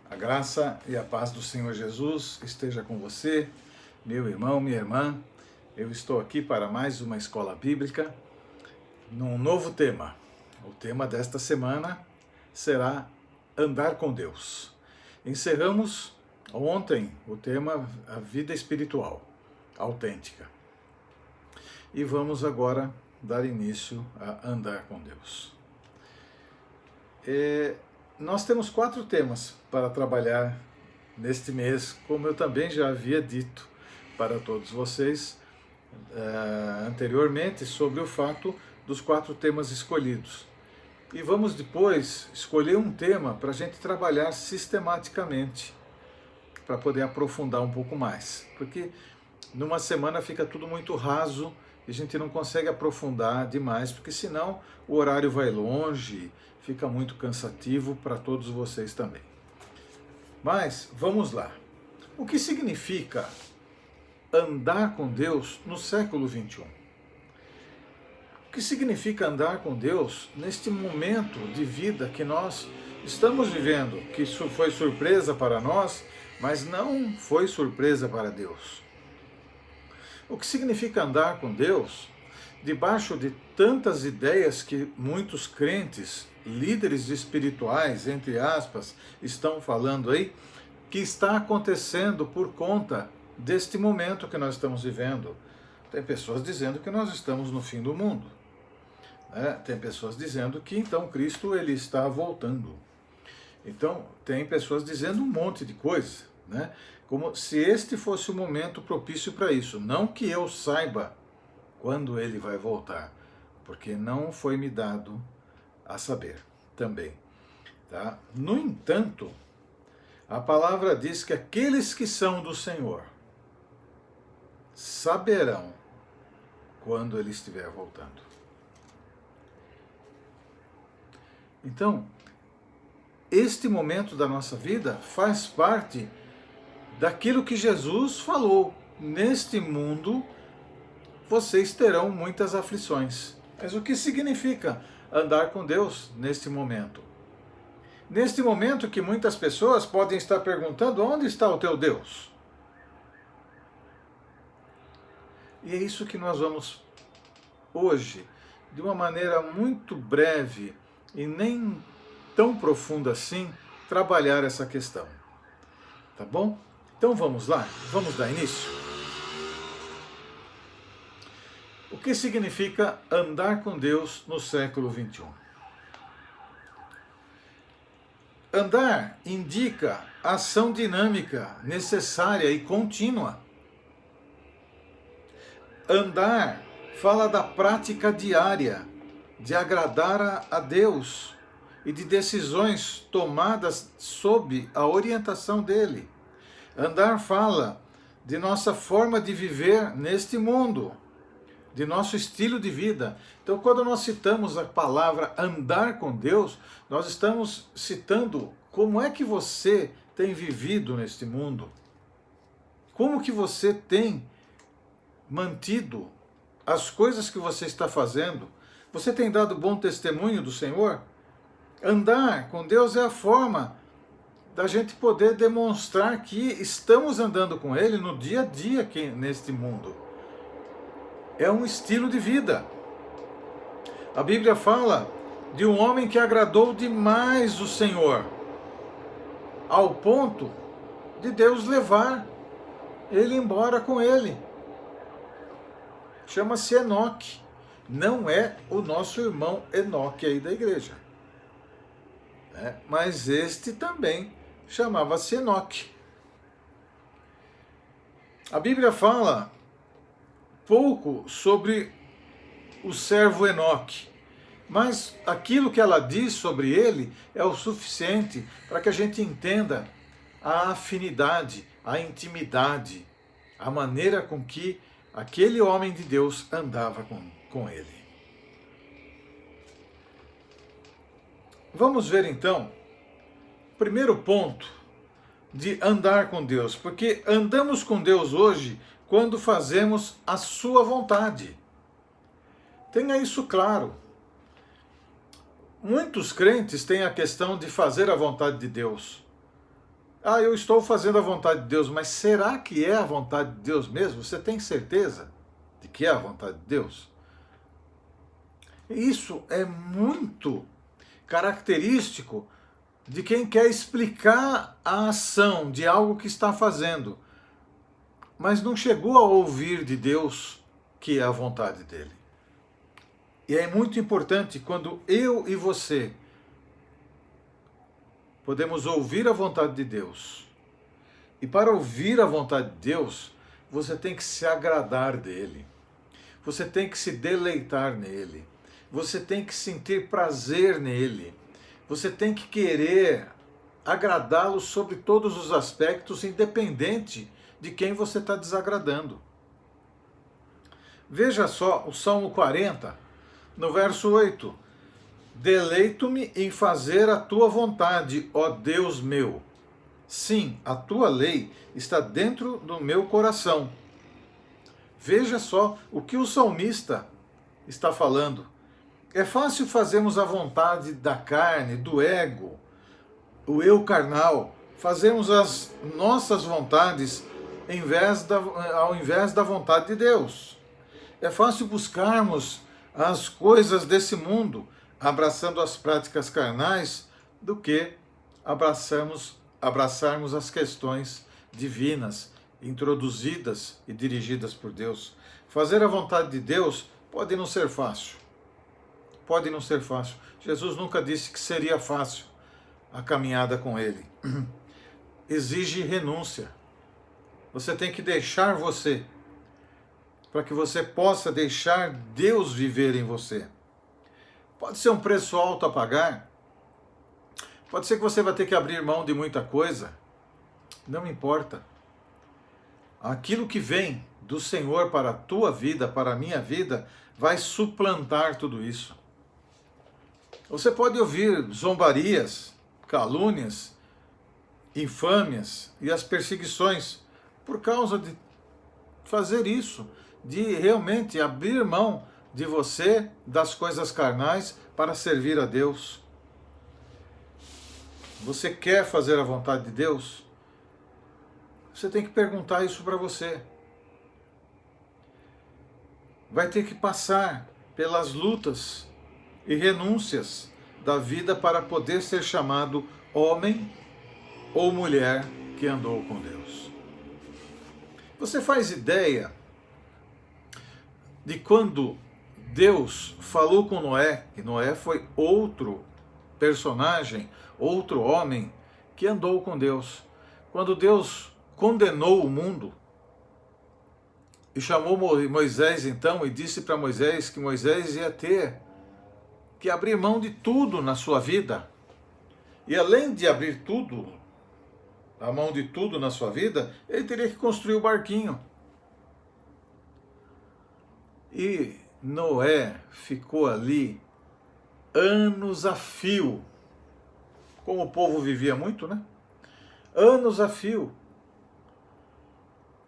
A graça e a paz do Senhor Jesus esteja com você, meu irmão, minha irmã. Eu estou aqui para mais uma escola bíblica, num novo tema. O tema desta semana será andar com Deus. Encerramos ontem o tema a vida espiritual, autêntica. E vamos agora dar início a andar com Deus. Nós temos 4 temas para trabalhar neste mês, como eu também já havia dito para todos vocês anteriormente sobre o fato dos 4 temas escolhidos. E vamos depois escolher um tema para a gente trabalhar sistematicamente, para poder aprofundar um pouco mais. Porque numa semana fica tudo muito raso e a gente não consegue aprofundar demais, porque senão o horário vai longe, fica muito cansativo para todos vocês também. Mas vamos lá. O que significa andar com Deus no século XXI? O que significa andar com Deus neste momento de vida que nós estamos vivendo, que isso foi surpresa para nós, mas não foi surpresa para Deus? O que significa andar com Deus debaixo de tantas ideias que muitos crentes, líderes espirituais, entre aspas, estão falando aí, que está acontecendo por conta deste momento que nós estamos vivendo? Tem pessoas dizendo que nós estamos no fim do mundo, né? Tem pessoas dizendo que então Cristo ele está voltando. Então tem pessoas dizendo um monte de coisa, né? Como se este fosse o momento propício para isso. Não que eu saiba quando ele vai voltar, porque não foi me dado a saber também. Tá? No entanto, a palavra diz que aqueles que são do Senhor saberão quando ele estiver voltando. Então, este momento da nossa vida faz parte daquilo que Jesus falou. Neste mundo vocês terão muitas aflições. Mas o que significa andar com Deus neste momento? Neste momento que muitas pessoas podem estar perguntando: onde está o teu Deus? E é isso que nós vamos hoje, de uma maneira muito breve e nem tão profunda assim, trabalhar essa questão. Tá bom? Então vamos lá, vamos dar início. O que significa andar com Deus no século XXI? Andar indica ação dinâmica, necessária e contínua. Andar fala da prática diária de agradar a Deus e de decisões tomadas sob a orientação dele. Andar fala de nossa forma de viver neste mundo, de nosso estilo de vida. Então, quando nós citamos a palavra andar com Deus, nós estamos citando como é que você tem vivido neste mundo. Como que você tem mantido as coisas que você está fazendo. Você tem dado bom testemunho do Senhor? Andar com Deus é a forma da gente poder demonstrar que estamos andando com Ele no dia a dia aqui neste mundo. É um estilo de vida. A Bíblia fala de um homem que agradou demais o Senhor, ao ponto de Deus levar ele embora com ele. Chama-se Enoque. Não é o nosso irmão Enoque aí da igreja, né? Mas este também chamava-se Enoque. A Bíblia fala pouco sobre o servo Enoque, mas aquilo que ela diz sobre ele é o suficiente para que a gente entenda a afinidade, a intimidade, a maneira com que aquele homem de Deus andava com ele. Vamos ver então o primeiro ponto de andar com Deus, porque andamos com Deus hoje quando fazemos a sua vontade. Tenha isso claro. Muitos crentes têm a questão de fazer a vontade de Deus, Ah, eu estou fazendo a vontade de Deus, mas será que é a vontade de Deus mesmo? Você tem certeza de que é a vontade de Deus? Isso é muito característico de quem quer explicar a ação de algo que está fazendo, mas não chegou a ouvir de Deus que é a vontade dele. E é muito importante quando eu e você podemos ouvir a vontade de Deus. E para ouvir a vontade de Deus, você tem que se agradar dele. Você tem que se deleitar nele. Você tem que sentir prazer nele. Você tem que querer agradá-lo sobre todos os aspectos, independente de quem você está desagradando. Veja só o Salmo 40, no verso 8. Deleito-me em fazer a tua vontade, ó Deus meu. Sim, a tua lei está dentro do meu coração. Veja só o que o salmista está falando. É fácil fazermos a vontade da carne, do ego, o eu carnal, fazermos as nossas vontades ao invés da vontade de Deus. É fácil buscarmos as coisas desse mundo, abraçando as práticas carnais, do que abraçarmos as questões divinas, introduzidas e dirigidas por Deus. Fazer a vontade de Deus pode não ser fácil. Pode não ser fácil. Jesus nunca disse que seria fácil a caminhada com Ele. Exige renúncia. Você tem que deixar você, para que você possa deixar Deus viver em você. Pode ser um preço alto a pagar. Pode ser que você vai ter que abrir mão de muita coisa. Não importa. Aquilo que vem do Senhor para a tua vida, para a minha vida, vai suplantar tudo isso. Você pode ouvir zombarias, calúnias, infâmias e as perseguições por causa de fazer isso, de realmente abrir mão de você, das coisas carnais, para servir a Deus. Você quer fazer a vontade de Deus? Você tem que perguntar isso para você. Vai ter que passar pelas lutas e renúncias da vida para poder ser chamado homem ou mulher que andou com Deus. Você faz ideia de quando Deus falou com Noé, e Noé foi outro personagem, outro homem que andou com Deus. Quando Deus condenou o mundo e chamou Moisés então e disse para Moisés que Moisés ia ter que abrir mão de tudo na sua vida. E além de abrir tudo, a mão de tudo na sua vida, ele teria que construir o barquinho. E Noé ficou ali anos a fio. Como o povo vivia muito, né? Anos a fio.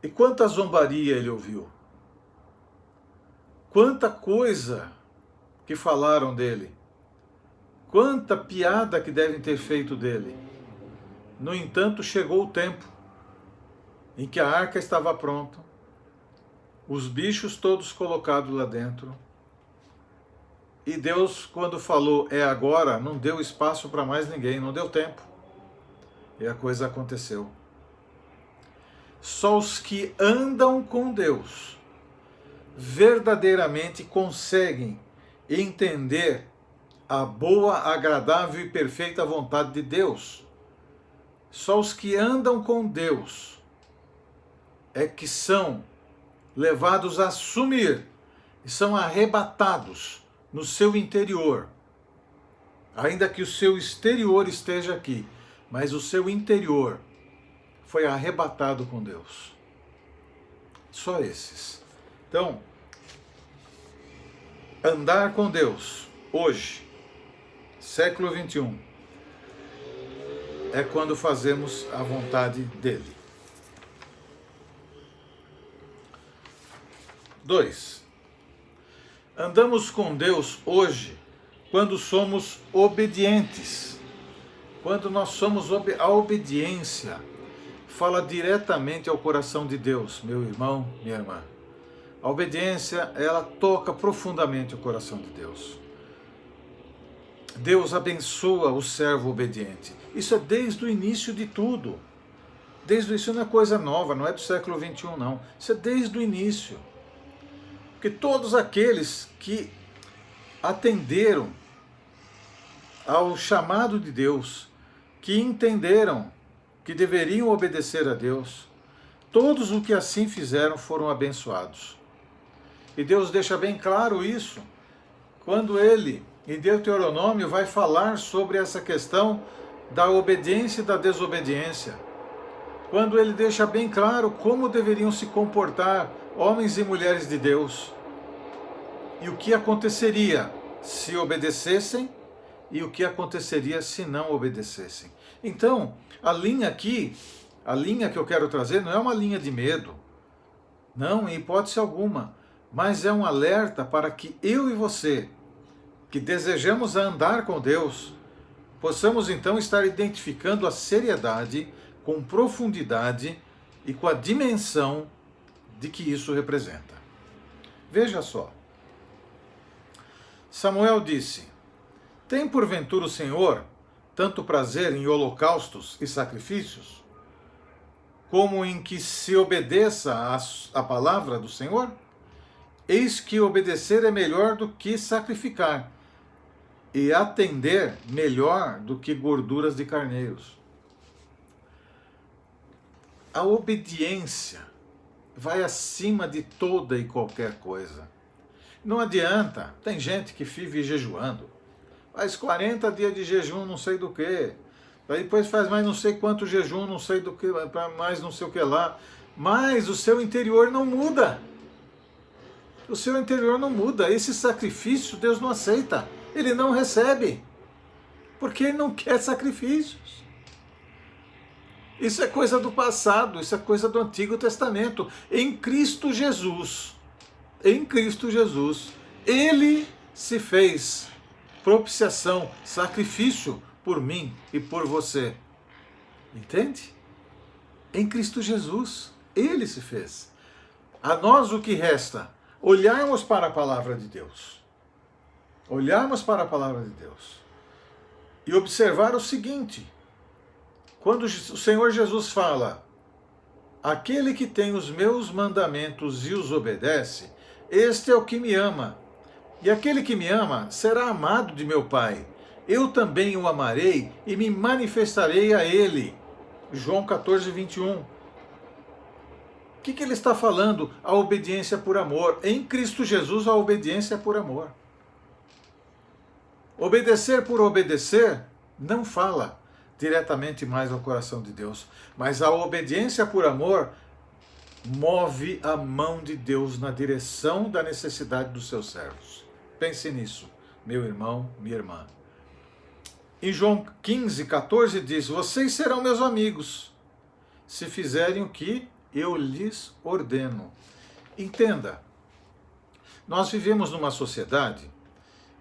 E quanta zombaria ele ouviu. Quanta coisa que falaram dele. Quanta piada que devem ter feito dele. No entanto, chegou o tempo em que a arca estava pronta, os bichos todos colocados lá dentro, e Deus, quando falou é agora, não deu espaço para mais ninguém, não deu tempo. E a coisa aconteceu. Só os que andam com Deus verdadeiramente conseguem entender a boa, agradável e perfeita vontade de Deus. Só os que andam com Deus é que são levados a assumir e são arrebatados no seu interior. Ainda que o seu exterior esteja aqui, mas o seu interior foi arrebatado com Deus. Só esses. Então, andar com Deus hoje, século 21, é quando fazemos a vontade dele. 2. Andamos com Deus hoje quando somos obedientes. Quando nós somos a obediência, fala diretamente ao coração de Deus, meu irmão, minha irmã. A obediência, ela toca profundamente o coração de Deus. Deus abençoa o servo obediente. Isso é desde o início de tudo. Isso não é coisa nova, não é do século XXI, não. Isso é desde o início. Porque todos aqueles que atenderam ao chamado de Deus, que entenderam que deveriam obedecer a Deus, todos os que assim fizeram foram abençoados. E Deus deixa bem claro isso, quando Ele, em Deuteronômio, vai falar sobre essa questão da obediência e da desobediência. Quando Ele deixa bem claro como deveriam se comportar homens e mulheres de Deus. E o que aconteceria se obedecessem e o que aconteceria se não obedecessem. Então, a linha aqui, a linha que eu quero trazer não é uma linha de medo, não, em hipótese alguma, mas é um alerta para que eu e você, que desejamos andar com Deus, possamos então estar identificando a seriedade, com profundidade e com a dimensão de que isso representa. Veja só. Samuel disse: tem porventura o Senhor tanto prazer em holocaustos e sacrifícios, como em que se obedeça à palavra do Senhor? Eis que obedecer é melhor do que sacrificar, e atender melhor do que gorduras de carneiros. A obediência vai acima de toda e qualquer coisa. Não adianta, tem gente que vive jejuando, faz 40 dias de jejum não sei do que, aí depois faz mais não sei quanto jejum, não sei do que, mais não sei o que lá, mas o seu interior não muda. O seu interior não muda. Esse sacrifício Deus não aceita, Ele não recebe, porque Ele não quer sacrifícios. Isso é coisa do passado, isso é coisa do Antigo Testamento. Em Cristo Jesus, Ele se fez propiciação, sacrifício por mim e por você. Entende? Em Cristo Jesus, Ele se fez. A nós o que resta? Olharmos para a palavra de Deus. Olharmos para a palavra de Deus. E observar o seguinte: quando o Senhor Jesus fala, aquele que tem os meus mandamentos e os obedece, este é o que me ama. E aquele que me ama será amado de meu Pai. Eu também o amarei e me manifestarei a ele. João 14, 21. O que ele está falando? A obediência por amor. Em Cristo Jesus, a obediência é por amor. Obedecer por obedecer não fala diretamente mais ao coração de Deus. Mas a obediência por amor move a mão de Deus na direção da necessidade dos seus servos. Pense nisso, meu irmão, minha irmã. Em João 15, 14 diz: vocês serão meus amigos, se fizerem o que eu lhes ordeno. Entenda, nós vivemos numa sociedade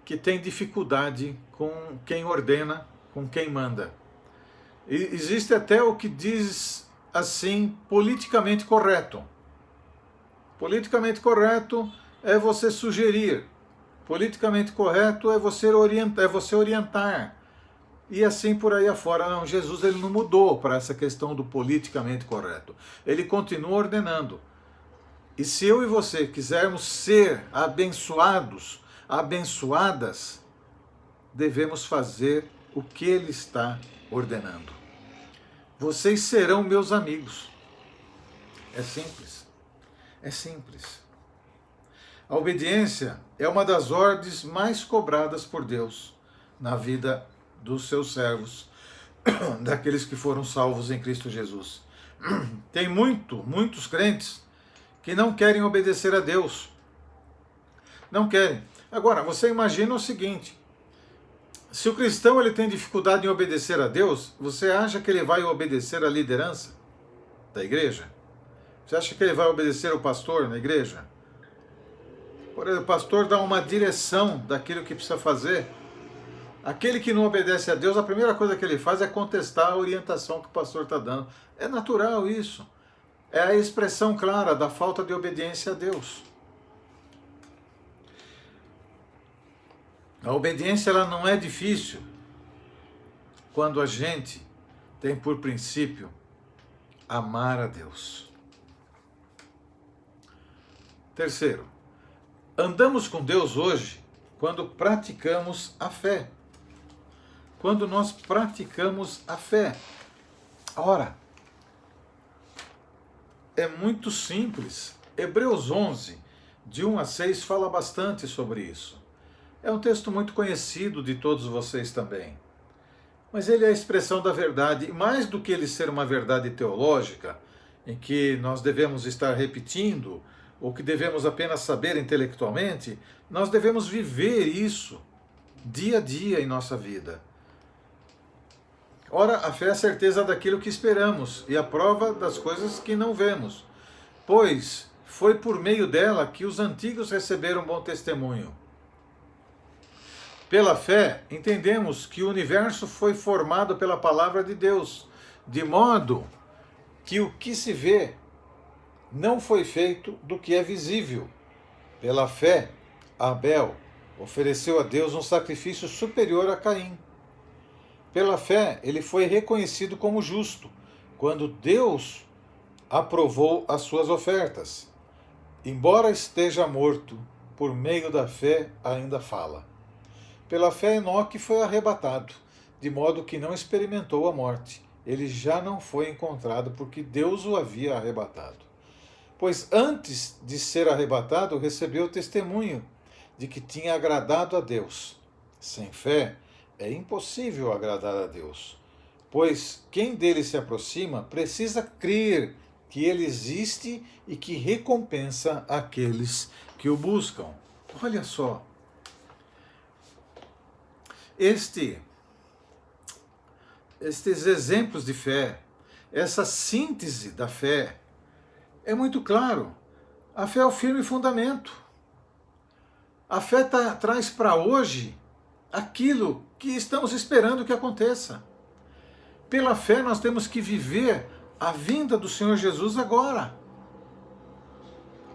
que tem dificuldade com quem ordena, com quem manda. E existe até o que diz assim, politicamente correto. Politicamente correto é você sugerir. Politicamente correto é você orientar. E assim por aí afora. Não, Jesus ele não mudou para essa questão do politicamente correto. Ele continua ordenando. E se eu e você quisermos ser abençoados, abençoadas, devemos fazer o que ele está ordenando. Vocês serão meus amigos. É simples. É simples. A obediência é uma das ordens mais cobradas por Deus na vida dos seus servos, daqueles que foram salvos em Cristo Jesus. Tem muitos crentes que não querem obedecer a Deus. Não querem. Agora, você imagina o seguinte: se o cristão ele tem dificuldade em obedecer a Deus, você acha que ele vai obedecer à liderança da igreja? Você acha que ele vai obedecer ao pastor na igreja? Por exemplo, o pastor dá uma direção daquilo que precisa fazer. Aquele que não obedece a Deus, a primeira coisa que ele faz é contestar a orientação que o pastor está dando. É natural isso. É a expressão clara da falta de obediência a Deus. A obediência ela não é difícil quando a gente tem por princípio amar a Deus. Terceiro, andamos com Deus hoje quando praticamos a fé. Quando nós praticamos a fé. Ora, é muito simples. Hebreus 11, de 1 a 6, fala bastante sobre isso. É um texto muito conhecido de todos vocês também. Mas ele é a expressão da verdade, e mais do que ele ser uma verdade teológica, em que nós devemos estar repetindo, ou que devemos apenas saber intelectualmente, nós devemos viver isso dia a dia em nossa vida. Ora, a fé é a certeza daquilo que esperamos e a prova das coisas que não vemos, pois foi por meio dela que os antigos receberam bom testemunho. Pela fé, entendemos que o universo foi formado pela palavra de Deus, de modo que o que se vê não foi feito do que é visível. Pela fé, Abel ofereceu a Deus um sacrifício superior a Caim. Pela fé, ele foi reconhecido como justo, quando Deus aprovou as suas ofertas. Embora esteja morto, por meio da fé ainda fala. Pela fé, Enoque foi arrebatado, de modo que não experimentou a morte. Ele já não foi encontrado, porque Deus o havia arrebatado. Pois antes de ser arrebatado, recebeu o testemunho de que tinha agradado a Deus. Sem fé, é impossível agradar a Deus, pois quem dele se aproxima precisa crer que ele existe e que recompensa aqueles que o buscam. Olha só, estes exemplos de fé, essa síntese da fé, é muito claro. A fé é o firme fundamento. A fé traz para hoje aquilo que estamos esperando que aconteça. Pela fé nós temos que viver a vinda do Senhor Jesus agora,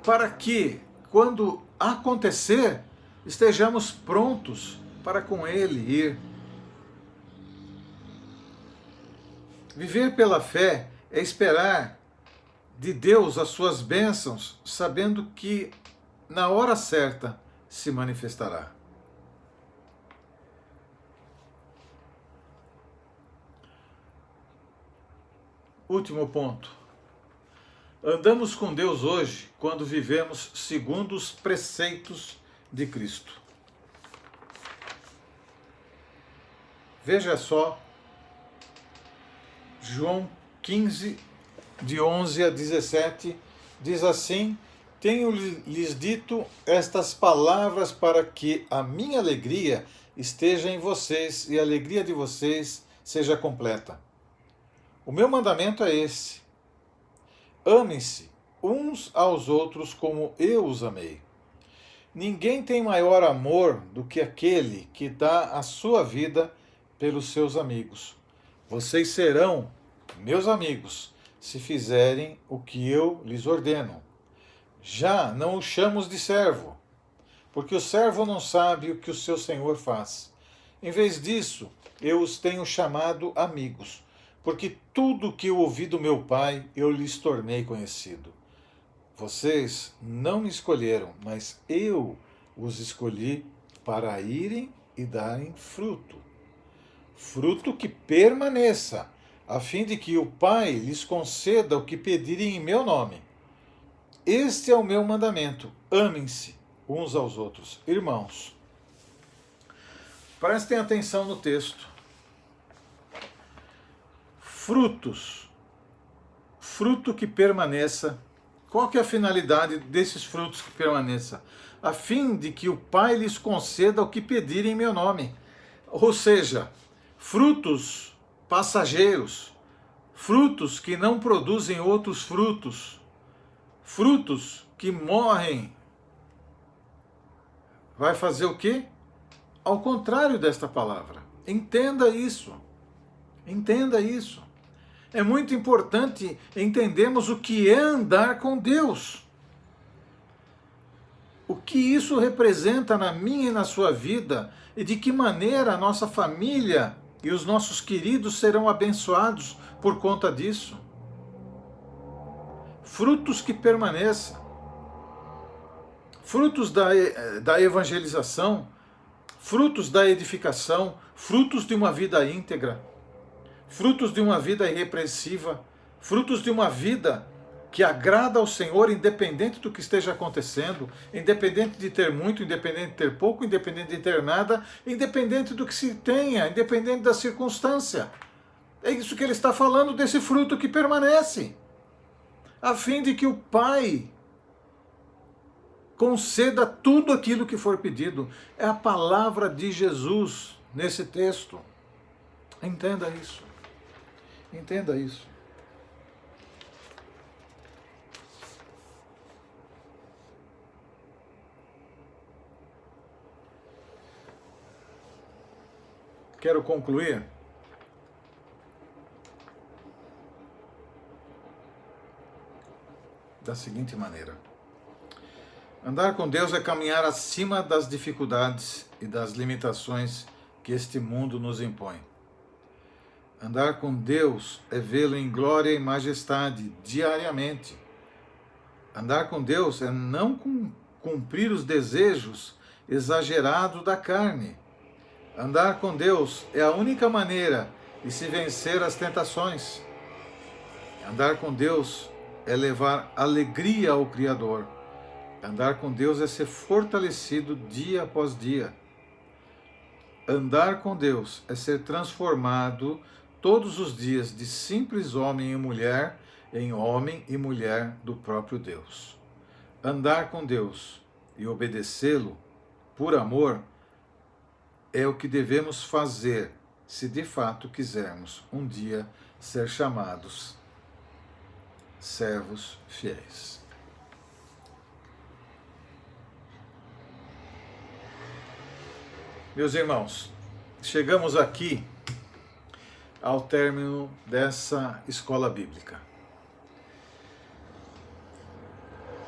para que, quando acontecer, estejamos prontos para com Ele ir. Viver pela fé é esperar de Deus as suas bênçãos, sabendo que na hora certa se manifestará. Último ponto. Andamos com Deus hoje quando vivemos segundo os preceitos de Cristo. Veja só, João 15, de 11 a 17, diz assim: tenho-lhes dito estas palavras para que a minha alegria esteja em vocês e a alegria de vocês seja completa. O meu mandamento é esse: amem-se uns aos outros como eu os amei. Ninguém tem maior amor do que aquele que dá a sua vida pelos seus amigos. Vocês serão meus amigos se fizerem o que eu lhes ordeno. Já não os chamo de servo, porque o servo não sabe o que o seu senhor faz. Em vez disso, eu os tenho chamado amigos, porque tudo que eu ouvi do meu Pai eu lhes tornei conhecido. Vocês não me escolheram, mas eu os escolhi para irem e darem fruto. Fruto que permaneça, a fim de que o Pai lhes conceda o que pedirem em meu nome. Este é o meu mandamento: amem-se uns aos outros. Irmãos, prestem atenção no texto. Frutos, fruto que permaneça. Qual que é a finalidade desses frutos que permaneça? A fim de que o Pai lhes conceda o que pedirem em meu nome. Ou seja, frutos passageiros, frutos que não produzem outros frutos, frutos que morrem. Vai fazer o quê? ao contrário desta palavra. Entenda isso. Entenda isso. É muito importante entendermos o que é andar com Deus. O que isso representa na minha e na sua vida e de que maneira a nossa família e os nossos queridos serão abençoados por conta disso. Frutos que permaneçam. Frutos da evangelização, frutos da edificação, frutos de uma vida íntegra, frutos de uma vida irrepreensiva, frutos de uma vida que agrada ao Senhor, independente do que esteja acontecendo, independente de ter muito, independente de ter pouco, independente de ter nada, independente do que se tenha, independente da circunstância. É isso que ele está falando, desse fruto que permanece, a fim de que o Pai conceda tudo aquilo que for pedido. É a palavra de Jesus nesse texto. Entenda isso. Entenda isso. Quero concluir da seguinte maneira. Andar com Deus é caminhar acima das dificuldades e das limitações que este mundo nos impõe. Andar com Deus é vê-lo em glória e majestade diariamente. Andar com Deus é não cumprir os desejos exagerados da carne. Andar com Deus é a única maneira de se vencer as tentações. Andar com Deus é levar alegria ao Criador. Andar com Deus é ser fortalecido dia após dia. Andar com Deus é ser transformado todos os dias de simples homem e mulher em homem e mulher do próprio Deus. Andar com Deus e obedecê-lo por amor é o que devemos fazer se de fato quisermos um dia ser chamados servos fiéis. Meus irmãos, chegamos aqui ao término dessa escola bíblica.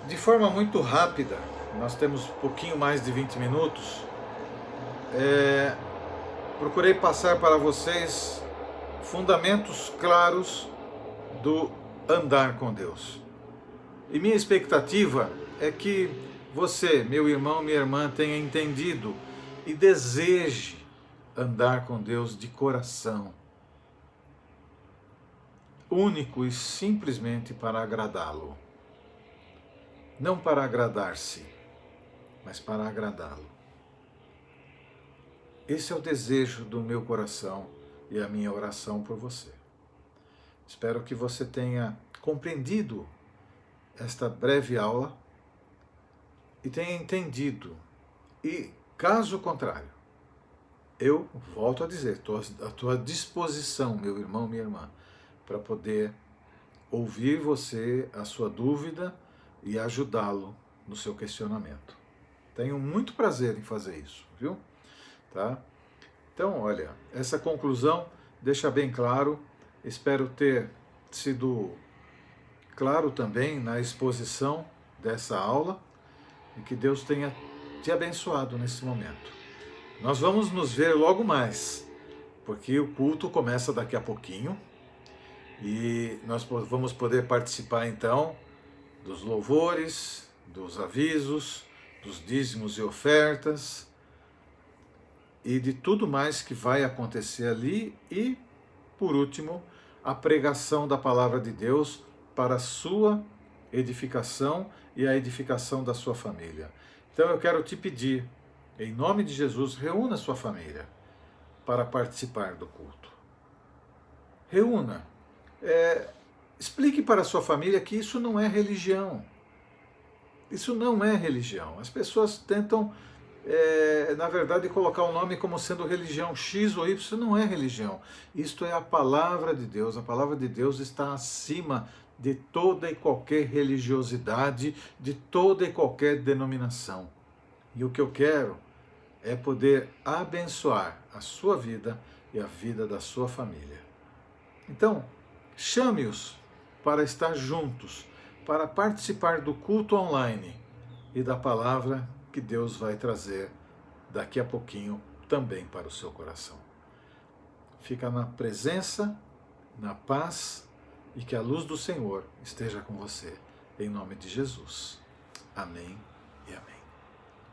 De forma muito rápida, nós temos um pouquinho mais de 20 minutos, procurei passar para vocês fundamentos claros do andar com Deus. E minha expectativa é que você, meu irmão, minha irmã, tenha entendido e deseje andar com Deus de coração, único e simplesmente para agradá-lo. Não para agradar-se, mas para agradá-lo. Esse é o desejo do meu coração e a minha oração por você. Espero que você tenha compreendido esta breve aula e tenha entendido. E, caso contrário, eu volto a dizer, estou à tua disposição, meu irmão, minha irmã, para poder ouvir você, a sua dúvida e ajudá-lo no seu questionamento. Tenho muito prazer em fazer isso, viu? Tá? Então, olha, essa conclusão deixa bem claro, espero ter sido claro também na exposição dessa aula e que Deus tenha te abençoado nesse momento. Nós vamos nos ver logo mais, porque o culto começa daqui a pouquinho e nós vamos poder participar então dos louvores, dos avisos, dos dízimos e ofertas e de tudo mais que vai acontecer ali e, por último, a pregação da palavra de Deus para a sua edificação e a edificação da sua família. Então eu quero te pedir, em nome de Jesus, reúna a sua família para participar do culto. Reúna. Explique para a sua família que isso não é religião. Isso não é religião. As pessoas tentam, na verdade, colocar o nome como sendo religião X ou Y. Isso não é religião. Isto é a palavra de Deus. A palavra de Deus está acima de toda e qualquer religiosidade, de toda e qualquer denominação. E o que eu quero é poder abençoar a sua vida e a vida da sua família. Então, chame-os para estar juntos, para participar do culto online e da palavra que Deus vai trazer daqui a pouquinho também para o seu coração. Fica na presença, na paz e que a luz do Senhor esteja com você. Em nome de Jesus. Amém e amém.